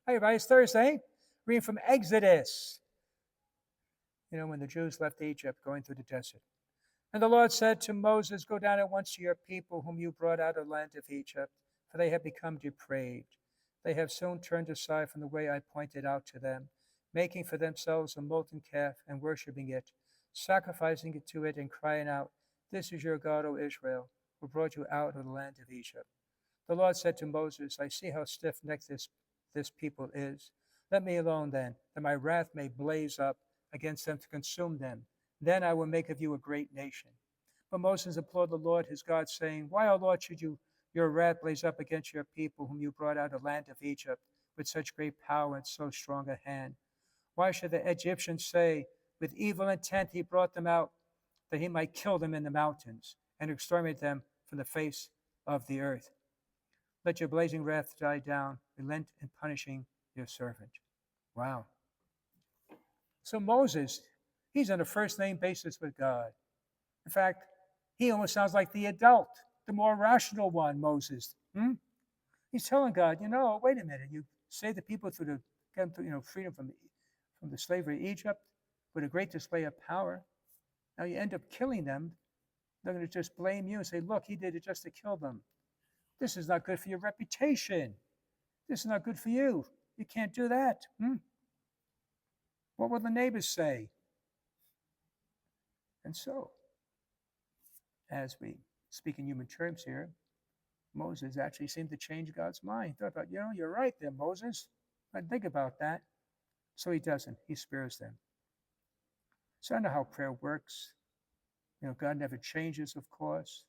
Hi, everybody. It's Thursday. Reading from Exodus. When the Jews left Egypt, going through the desert. And the Lord said to Moses, "Go down at once to your people, whom you brought out of the land of Egypt, for they have become depraved. They have soon turned aside from the way I pointed out to them, making for themselves a molten calf and worshipping it, sacrificing it to it and crying out, 'This is your God, O Israel, who brought you out of the land of Egypt.' The Lord said to Moses, 'I see how stiff-necked this people is. Let me alone then, that my wrath may blaze up against them to consume them. Then I will make of you a great nation.' But Moses implored the Lord his God, saying, 'Why, O Lord, should your wrath blaze up against your people, whom you brought out of the land of Egypt with such great power and so strong a hand? Why should the Egyptians say, with evil intent he brought them out, that he might kill them in the mountains and exterminate them from the face of the earth? Let your blazing wrath die down. Relent in punishing your servant.'" Wow. So Moses, he's on a first name basis with God. In fact, he almost sounds like the adult, the more rational one, Moses. He's telling God, wait a minute, you saved the people through freedom from the slavery of Egypt with a great display of power. Now you end up killing them. They're going to just blame you and say, "Look, he did it just to kill them. This is not good for your reputation. This is not good for you. You can't do that." What will the neighbors say? And so, as we speak in human terms here, Moses actually seemed to change God's mind. He thought about, you're right there, Moses. I think about that. So he doesn't. He spares them. So I know how prayer works. God never changes, of course.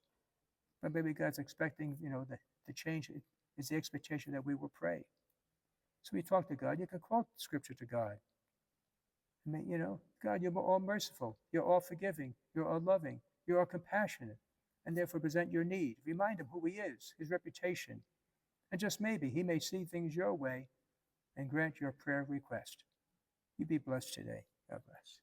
But maybe God's expecting, the change is the expectation that we will pray. So we talk to God. You can quote scripture to God. God, you're all merciful. You're all forgiving. You're all loving. You're all compassionate. And therefore present your need. Remind him who he is, his reputation. And just maybe he may see things your way and grant your prayer request. You be blessed today. God bless.